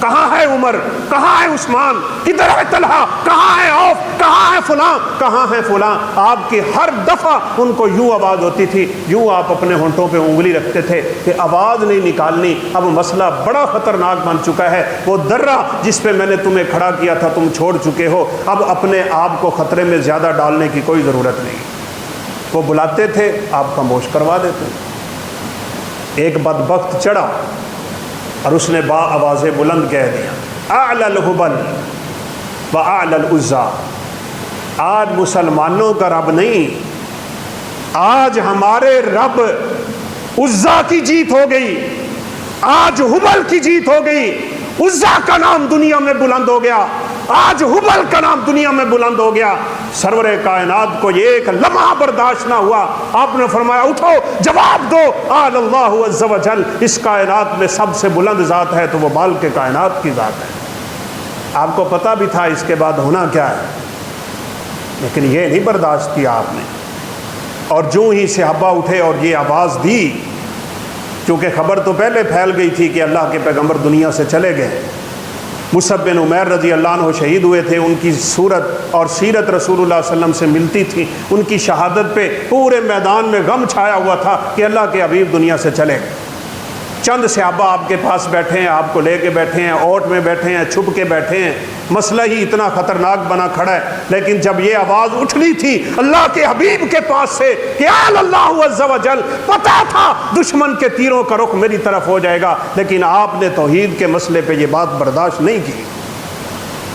کہاں ہے عمر، کہاں ہے عثمان، کدھر ہے طلحہ، کہاں ہے عوف، کہاں ہے فلاں، کہاں ہے فلاں؟ آپ کی ہر دفعہ ان کو یوں آواز ہوتی تھی، یوں آپ اپنے ہونٹوں پہ انگلی رکھتے تھے کہ آواز نہیں نکالنی۔ اب مسئلہ بڑا خطرناک بن چکا ہے، وہ درہ جس پہ میں نے تمہیں کھڑا کیا تھا تم چھوڑ چکے ہو، اب اپنے آپ کو خطرے میں زیادہ ڈالنے کی کوئی ضرورت نہیں۔ وہ بلاتے تھے، آپ خاموش کروا دیتے۔ ایک بدبخت چڑھا اور اس نے با آوازیں بلند کہہ دیا، اعلی الہبل و اعلی العزیٰ، آج مسلمانوں کا رب نہیں، آج ہمارے رب عزیٰ کی جیت ہو گئی، آج ہبل کی جیت ہو گئی، عزیٰ کا نام دنیا میں بلند ہو گیا، آج ہبل کا نام دنیا میں بلند ہو گیا۔ سرور کائنات کو یہ ایک لمحہ برداشت نہ ہوا، آپ نے فرمایا اٹھو جواب دو، آل اللہ عز و جل، اس کائنات میں سب سے بلند ذات ہے تو وہ مالک کائنات کی ذات ہے۔ آپ کو پتہ بھی تھا اس کے بعد ہونا کیا ہے، لیکن یہ نہیں برداشت کیا آپ نے۔ اور جو ہی صحابہ اٹھے اور یہ آواز دی، کیونکہ خبر تو پہلے پھیل گئی تھی کہ اللہ کے پیغمبر دنیا سے چلے گئے، مصعب بن عمیر رضی اللہ عنہ شہید ہوئے تھے، ان کی صورت اور سیرت رسول اللہ صلی اللہ علیہ وسلم سے ملتی تھی، ان کی شہادت پہ پورے میدان میں غم چھایا ہوا تھا کہ اللہ کے حبیب دنیا سے چلے گئے۔ چند صحابہ آپ کے پاس بیٹھے ہیں، آپ کو لے کے بیٹھے ہیں، اوٹ میں بیٹھے ہیں، چھپ کے بیٹھے ہیں، مسئلہ ہی اتنا خطرناک بنا کھڑا ہے، لیکن جب یہ آواز اٹھنی تھی اللہ کے حبیب کے پاس سے کہ اللہ عز و جل، پتا تھا دشمن کے تیروں کا رخ میری طرف ہو جائے گا، لیکن آپ نے توحید کے مسئلے پہ یہ بات برداشت نہیں کی،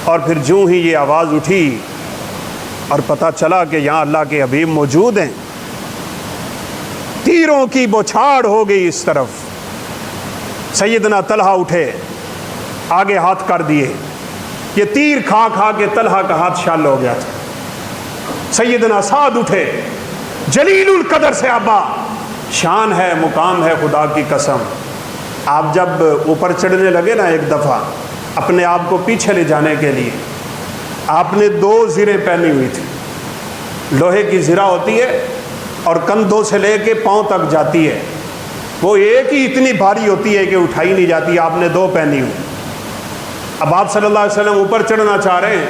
اور پھر جوں ہی یہ آواز اٹھی اور پتہ چلا کہ یہاں اللہ کے حبیب موجود ہیں، تیروں کی بوچھاڑ ہو گئی اس طرف۔ سیدنا طلحہ اٹھے، آگے ہاتھ کر دیے، یہ تیر کھا کھا کے طلحہ کا ہاتھ شل ہو گیا تھا۔ سیدنا سعد اٹھے، جلیل القدر صحابہ، شان ہے، مقام ہے، خدا کی قسم۔ آپ جب اوپر چڑھنے لگے نا ایک دفعہ اپنے آپ کو پیچھے لے جانے کے لیے، آپ نے 2 زریں پہنی ہوئی تھی، لوہے کی زرہ ہوتی ہے اور کندھوں سے لے کے پاؤں تک جاتی ہے، وہ ایک ہی اتنی بھاری ہوتی ہے کہ اٹھائی نہیں جاتی، آپ نے 2 پہنی ہوئی۔ اب آپ صلی اللہ علیہ وسلم اوپر چڑھنا چاہ رہے ہیں،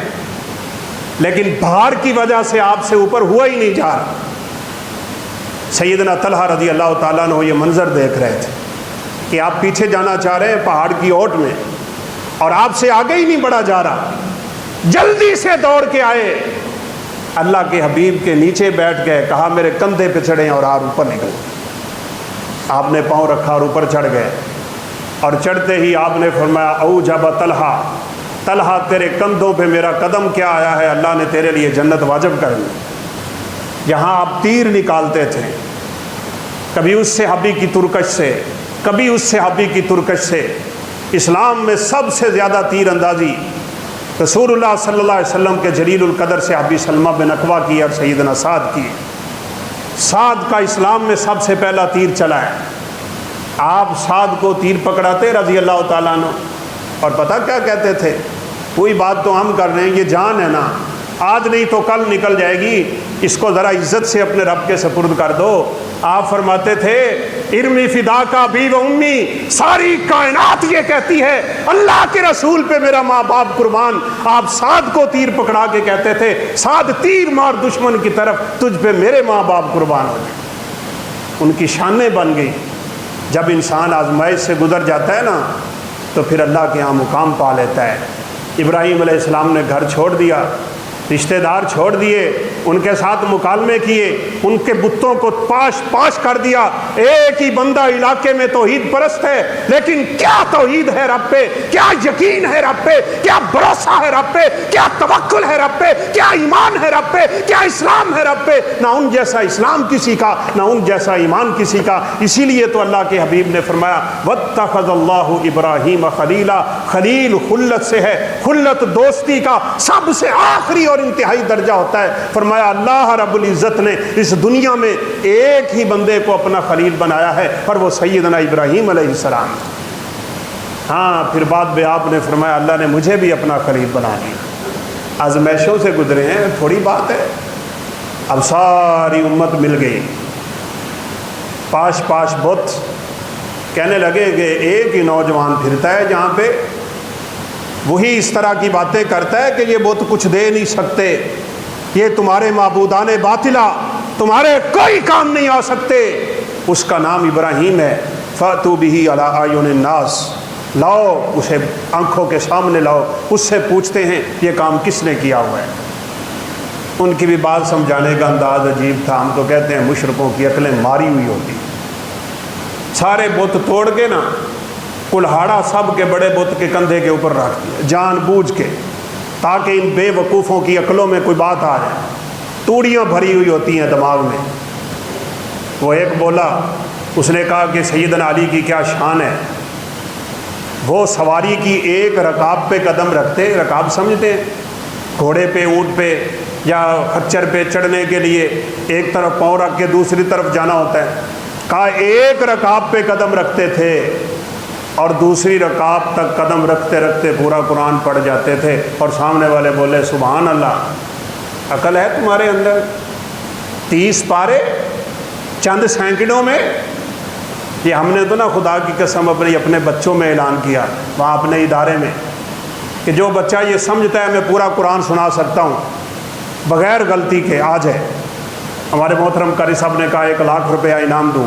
لیکن بھار کی وجہ سے آپ سے اوپر ہوا ہی نہیں جا رہا۔ سیدنا طلحہ رضی اللہ تعالیٰ عنہ یہ منظر دیکھ رہے تھے کہ آپ پیچھے جانا چاہ رہے ہیں پہاڑ کی اوٹ میں، اور آپ سے آگے ہی نہیں بڑھا جا رہا، جلدی سے دوڑ کے آئے، اللہ کے حبیب کے نیچے بیٹھ گئے، کہا میرے کندھے پہ چڑھیں اور آپ اوپر نکلے۔ آپ نے پاؤں رکھا اور اوپر چڑھ گئے، اور چڑھتے ہی آپ نے فرمایا اوجب طلحہ، طلحہ تیرے کندھوں پہ میرا قدم کیا آیا ہے، اللہ نے تیرے لیے جنت واجب کر دی۔ یہاں آپ تیر نکالتے تھے، کبھی اس صحابی کی ترکش سے، کبھی اس صحابی کی ترکش سے۔ اسلام میں سب سے زیادہ تیر اندازی رسول اللہ صلی اللہ علیہ وسلم کے جلیل القدر صحابی سلمہ بن اکوع کی اور سیدنا سعد کی۔ سعد کا اسلام میں سب سے پہلا تیر چلا ہے، آپ سعد کو تیر پکڑاتے رضی اللہ تعالیٰ عنہ، اور پتہ کیا کہتے تھے، وہی بات تو ہم کر رہے ہیں، یہ جان ہے نا، آج نہیں تو کل نکل جائے گی، اس کو ذرا عزت سے اپنے رب کے سپرد کر دو۔ آپ فرماتے تھے ارمی فدا کا بھی و امی، ساری کائنات یہ کہتی ہے اللہ کے رسول پہ میرا ماں باپ قربان۔ آپ سعد کو تیر پکڑا کے کہتے تھے سعد تیر مار دشمن کی طرف، تجھ پہ میرے ماں باپ قربان ہو جائے۔ ان کی شانیں بن گئی۔ جب انسان آزمائش سے گزر جاتا ہے نا تو پھر اللہ کے ہاں مقام پا لیتا ہے۔ ابراہیم علیہ السلام نے گھر چھوڑ دیا، رشتہ دار چھوڑ دیے، ان کے ساتھ مکالمے کیے، ان کے بتوں کو پاش کر دیا۔ ایک ہی بندہ علاقے میں توحید پرست ہے، لیکن کیا توحید ہے رب پہ، کیا یقین ہے رب پہ، کیا بھروسہ ہے رب پہ، کیا توکل ہے رب پہ، کیا ایمان ہے رب پہ، کیا اسلام ہے رب پہ۔ نہ ان جیسا اسلام کسی کا، نہ ان جیسا ایمان کسی کا۔ اسی لیے تو اللہ کے حبیب نے فرمایا واتخذ اللہ ابراہیم خلیلا، خلیل خلت سے ہے، خلت دوستی کا سب سے آخری اور انتہائی درجہ ہوتا ہے۔ فرمایا اللہ رب العزت نے اس دنیا میں ایک ہی بندے کو اپنا خلیل بنایا ہے، اور وہ سیدنا ابراہیم علیہ السلام۔ ہاں پھر بعد میں آپ نے فرمایا اللہ نے مجھے بھی اپنا خلیل بنا لیا۔ آزمائشوں سے گزرے ہیں، تھوڑی بات ہے۔ اب ساری امت مل گئی، پاش بت کہنے لگے کہ ایک ہی نوجوان پھرتا ہے جہاں پہ وہی اس طرح کی باتیں کرتا ہے کہ یہ بت کچھ دے نہیں سکتے، یہ تمہارے معبودان باطلا تمہارے کوئی کام نہیں آ سکتے۔ اس کا نام ابراہیم ہے۔ فاتوا بہ علی اعین الناس، لاؤ اسے آنکھوں کے سامنے لاؤ، اس سے پوچھتے ہیں یہ کام کس نے کیا ہوا ہے۔ ان کی بھی بات سمجھانے کا انداز عجیب تھا۔ ہم تو کہتے ہیں مشرکوں کی عقلیں ماری ہوئی ہوتی، سارے بت توڑ کے نا کلہاڑا سب کے بڑے بت کے کندھے کے اوپر رکھ دیا جان بوجھ کے، تاکہ ان بے وقوفوں کی عقلوں میں کوئی بات آ جائے۔ توڑیاں بھری ہوئی ہوتی ہیں دماغ میں۔ وہ ایک بولا، اس نے کہا کہ سیدنا علی کی کیا شان ہے، وہ سواری کی ایک رکاب پہ قدم رکھتے، رکاب سمجھتے ہیں گھوڑے پہ، اونٹ پہ یا خچر پہ چڑھنے کے لیے ایک طرف پاؤں رکھ کے دوسری طرف جانا ہوتا ہے۔ کہا ایک رکاب پہ قدم رکھتے تھے اور دوسری رکعت تک قدم رکھتے رکھتے پورا قرآن پڑھ جاتے تھے۔ اور سامنے والے بولے سبحان اللہ، عقل ہے تمہارے اندر؟ 30 پارے چند سینکڑوں میں؟ یہ ہم نے تو نا خدا کی قسم اپنے بچوں میں اعلان کیا وہاں اپنے ادارے میں کہ جو بچہ یہ سمجھتا ہے میں پورا قرآن سنا سکتا ہوں بغیر غلطی کے آ جائے۔ ہمارے محترم قاری صاحب نے کہا 1 لاکھ روپیہ انعام دوں۔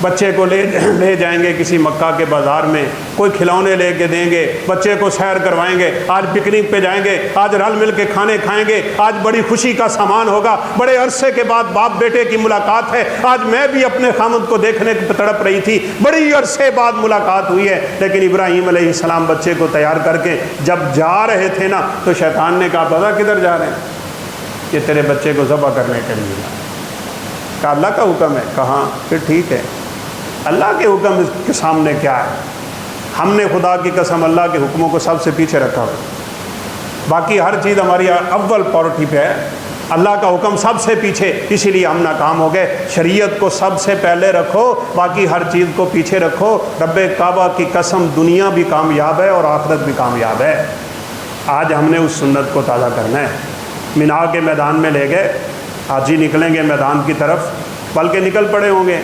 بچے کو لے جائیں گے کسی مکہ کے بازار میں، کوئی کھلونے لے کے دیں گے، بچے کو سیر کروائیں گے، آج پکنک پہ جائیں گے، آج رل مل کے کھانے کھائیں گے، آج بڑی خوشی کا سامان ہوگا، بڑے عرصے کے بعد باپ بیٹے کی ملاقات ہے، آج میں بھی اپنے خامد کو دیکھنے کو تڑپ رہی تھی، بڑی عرصے بعد ملاقات ہوئی ہے۔ لیکن ابراہیم علیہ السلام بچے کو تیار کر کے جب جا رہے تھے نا تو شیطان نے کہا پتہ کدھر جا رہے ہیں؟ یہ تیرے بچے کو ذبح کرنے کے لیے۔ کہا اللہ کا حکم ہے؟ کہاں؟ پھر ٹھیک ہے، اللہ کے حکم کے سامنے کیا ہے؟ ہم نے خدا کی قسم اللہ کے حکموں کو سب سے پیچھے رکھا ہوا، باقی ہر چیز ہماری اول پورٹی پہ ہے، اللہ کا حکم سب سے پیچھے، اسی لیے ہم ناکام ہو گئے۔ شریعت کو سب سے پہلے رکھو، باقی ہر چیز کو پیچھے رکھو۔ رب کعبہ کی قسم دنیا بھی کامیاب ہے اور آخرت بھی کامیاب ہے۔ آج ہم نے اس سنت کو تازہ کرنا ہے۔ مینا کے میدان میں لے گئے، حاجی نکلیں گے میدان کی طرف، بلکہ نکل پڑے ہوں گے،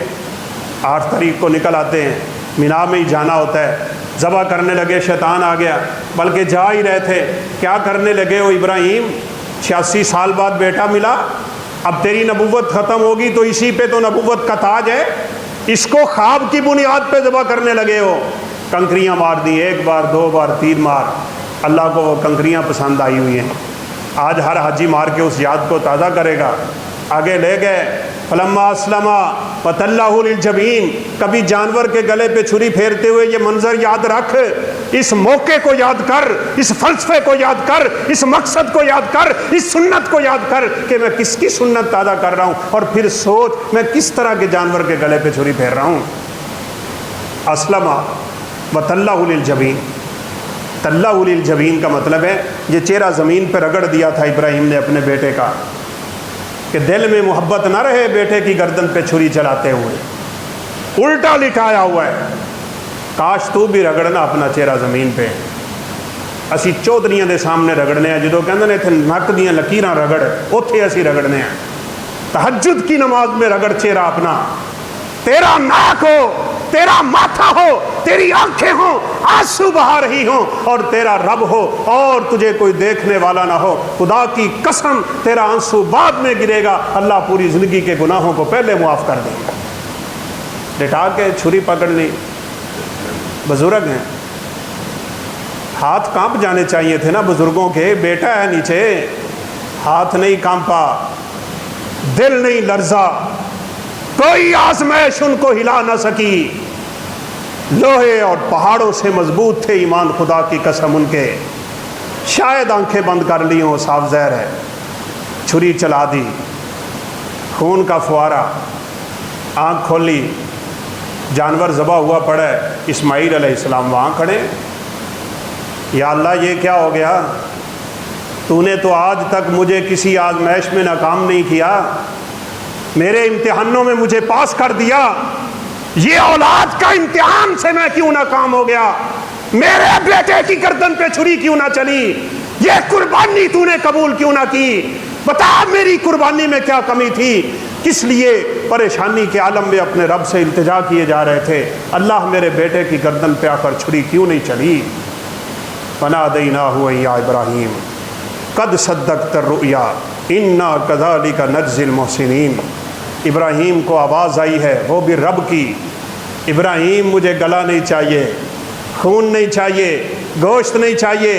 8 تاریخ کو نکل آتے ہیں، مینا میں ہی جانا ہوتا ہے۔ ذبح کرنے لگے، شیطان آ گیا، بلکہ جا ہی رہے تھے، کیا کرنے لگے؟ وہ ابراہیم 86 سال بعد بیٹا ملا، اب تیری نبوت ختم ہوگی تو اسی پہ تو نبوت کا تاج ہے، اس کو خواب کی بنیاد پہ ذبح کرنے لگے ہو۔ کنکریاں مار دی، 1 بار 2 بار 3 بار، اللہ کو وہ کنکریاں پسند آئی ہوئی ہیں۔ آج ہر حاجی مار کے اس یاد کو تازہ کرے گا۔ آگے لے گئے، فلما اسلما وتلہ للجبین، کبھی جانور کے گلے پہ چھری پھیرتے ہوئے یہ منظر یاد رکھ، اس موقع کو یاد کر، اس فلسفے کو یاد کر، اس مقصد کو یاد کر، اس سنت کو یاد کر کہ میں کس کی سنت تازہ کر رہا ہوں، اور پھر سوچ میں کس طرح کے جانور کے گلے پہ چھری پھیر رہا ہوں۔ اسلما وتلہ للجبین، تلہ للجبین کا مطلب ہے یہ چہرہ زمین پہ رگڑ دیا تھا ابراہیم نے اپنے بیٹے کا، کہ دل میں محبت نہ رہے بیٹے کی گردن پہ چھری چلاتے ہوئے، الٹا لٹایا ہوا ہے۔ کاش تو بھی رگڑنا اپنا چہرہ زمین پہ۔ اسی چودھریاں دے سامنے رگڑنے ہیں، جدوں کہندے نے اتنے نک دیاں لکیراں رگڑ، اوتھے اسی رگڑنے ہیں۔ تہجد کی نماز میں رگڑ چہرہ اپنا، تیرا ناک ہو، تیرا ماتھا ہو، تیری آنکھیں ہوں، آنسو بہا رہی ہوں، اور تیرا رب ہو اور تجھے کوئی دیکھنے والا نہ ہو، خدا کی قسم تیرا آنسو بعد میں گرے گا، اللہ پوری زندگی کے گناہوں کو پہلے معاف کر دے گا۔ لٹا کے چھری پکڑ لی، بزرگ ہیں، ہاتھ کانپ جانے چاہیے تھے نا بزرگوں کے، بیٹا ہے نیچے، ہاتھ نہیں کانپا، دل نہیں لرزا، کوئی آزمائش ان کو ہلا نہ سکی، لوہے اور پہاڑوں سے مضبوط تھے ایمان، خدا کی قسم ان کے، شاید آنکھیں بند کر لی ہوں، صاف ظاہر ہے، چھری چلا دی، خون کا فوارہ، آنکھ کھولی، جانور ذبح ہوا پڑا ہے، اسماعیل علیہ السلام وہاں کھڑے، یا اللہ یہ کیا ہو گیا؟ تو نے تو آج تک مجھے کسی آزمائش میں ناکام نہیں کیا، میرے امتحانوں میں مجھے پاس کر دیا، یہ اولاد کا امتحان سے میں کیوں ناکام ہو گیا؟ میرے بیٹے کی گردن پہ چھری کیوں نہ چلی؟ یہ قربانی تو نے قبول کیوں نہ کی؟ بتا میری قربانی میں کیا کمی تھی؟ کس لیے پریشانی کے عالم میں اپنے رب سے التجا کیے جا رہے تھے؟ اللہ میرے بیٹے کی گردن پہ آ کر چھری کیوں نہیں چلی؟ فنادیناہ یا ابراہیم قد صدقت الرؤیا انا کذالک نجزی المحسنین۔ ابراہیم کو آواز آئی ہے وہ بھی رب کی، ابراہیم مجھے گلا نہیں چاہیے، خون نہیں چاہیے، گوشت نہیں چاہیے،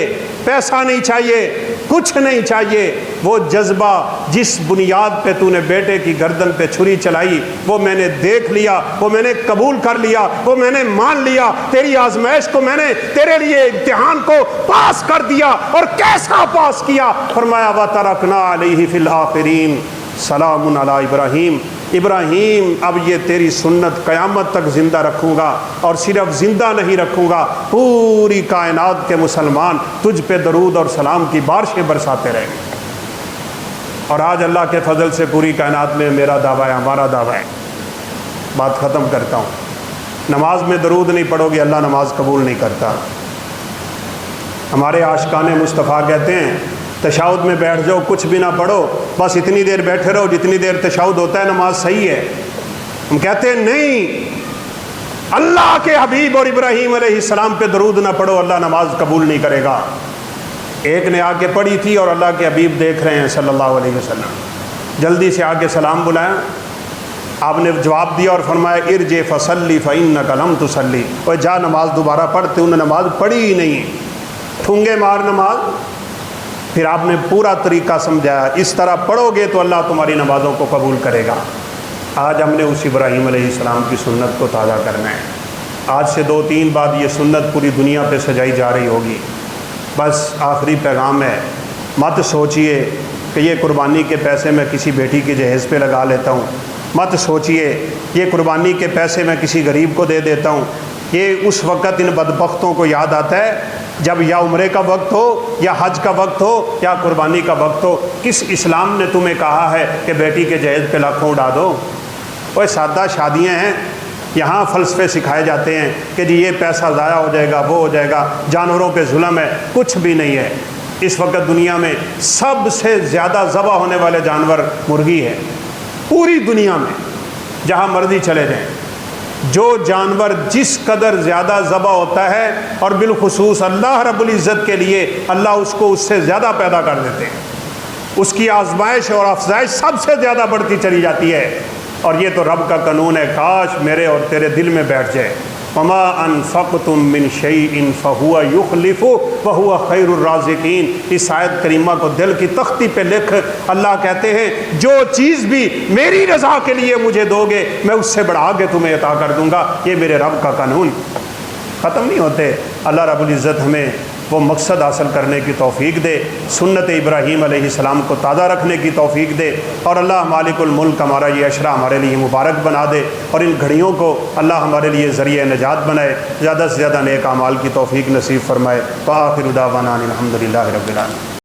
پیسہ نہیں چاہیے، کچھ نہیں چاہیے، وہ جذبہ جس بنیاد پہ تو نے بیٹے کی گردن پہ چھری چلائی وہ میں نے دیکھ لیا، وہ میں نے قبول کر لیا، وہ میں نے مان لیا، تیری آزمائش کو میں نے تیرے لیے امتحان کو پاس کر دیا، اور کیسا پاس کیا؟ فرمایا وَتَرَكْنَا عَلَيْهِ فِي الْآخِرِينَ سلام علی ابراہیم۔ ابراہیم اب یہ تیری سنت قیامت تک زندہ رکھوں گا، اور صرف زندہ نہیں رکھوں گا، پوری کائنات کے مسلمان تجھ پہ درود اور سلام کی بارشیں برساتے رہیں گے۔ اور آج اللہ کے فضل سے پوری کائنات میں میرا دعویٰ ہے، ہمارا دعویٰ ہے۔ بات ختم کرتا ہوں، نماز میں درود نہیں پڑھو گے اللہ نماز قبول نہیں کرتا۔ ہمارے عاشقان مصطفیٰ کہتے ہیں تشہد میں بیٹھ جاؤ، کچھ بھی نہ پڑھو، بس اتنی دیر بیٹھے رہو جتنی دیر تشہد ہوتا ہے، نماز صحیح ہے۔ ہم کہتے ہیں نہیں، اللہ کے حبیب اور ابراہیم علیہ السلام پہ درود نہ پڑھو اللہ نماز قبول نہیں کرے گا۔ ایک نے آ کے پڑھی تھی اور اللہ کے حبیب دیکھ رہے ہیں صلی اللہ علیہ وسلم، جلدی سے آ کے سلام بلایا، آپ نے جواب دیا اور فرمایا ارجع فصلی فإنک لم تصلی، اور جا نماز دوبارہ پڑھ، تو انہوں نے نماز پڑھی ہی نہیں، ٹھونگے مار نماز۔ پھر آپ نے پورا طریقہ سمجھایا، اس طرح پڑھو گے تو اللہ تمہاری نمازوں کو قبول کرے گا۔ آج ہم نے اس ابراہیم علیہ السلام کی سنت کو تازہ کرنا ہے۔ آج سے 2-3 بعد یہ سنت پوری دنیا پہ سجائی جا رہی ہوگی۔ بس آخری پیغام ہے، مت سوچئے کہ یہ قربانی کے پیسے میں کسی بیٹی کے جہیز پہ لگا لیتا ہوں، مت سوچئے یہ قربانی کے پیسے میں کسی غریب کو دے دیتا ہوں۔ یہ اس وقت ان بدبختوں کو یاد آتا ہے جب یا عمرے کا وقت ہو، یا حج کا وقت ہو، یا قربانی کا وقت ہو۔ کس اسلام نے تمہیں کہا ہے کہ بیٹی کے جہیز پہ لاکھوں اڑا دو؟ وہ سادہ شادیاں ہیں، یہاں فلسفے سکھائے جاتے ہیں کہ جی یہ پیسہ ضائع ہو جائے گا، وہ ہو جائے گا، جانوروں پہ ظلم ہے۔ کچھ بھی نہیں ہے۔ اس وقت دنیا میں سب سے زیادہ ذبح ہونے والے جانور مرغی ہے، پوری دنیا میں جہاں مرضی چلے جائیں۔ جو جانور جس قدر زیادہ ذبح ہوتا ہے، اور بالخصوص اللہ رب العزت کے لیے اللہ اس کو اس سے زیادہ پیدا کر دیتے ہیں، اس کی آزمائش اور افزائش سب سے زیادہ بڑھتی چلی جاتی ہے۔ اور یہ تو رب کا قانون ہے، کاش میرے اور تیرے دل میں بیٹھ جائے۔ وما انفقتم من شیء فہو یخلف وہو خیر الرازقین۔ اس آیت کریمہ کو دل کی تختی پہ لکھ۔ اللہ کہتے ہیں جو چیز بھی میری رضا کے لیے مجھے دو گے میں اس سے بڑھا کے تمہیں عطا کر دوں گا۔ یہ میرے رب کا قانون ختم نہیں ہوتے۔ اللہ رب العزت ہمیں وہ مقصد حاصل کرنے کی توفیق دے، سنت ابراہیم علیہ السلام کو تازہ رکھنے کی توفیق دے، اور اللہ مالک الملک ہمارا یہ عشرہ ہمارے لیے مبارک بنا دے، اور ان گھڑیوں کو اللہ ہمارے لیے ذریعہ نجات بنائے، زیادہ سے زیادہ نیک اعمال کی توفیق نصیب فرمائے۔ وآخر دعوانا الحمد للہ رب العالمین۔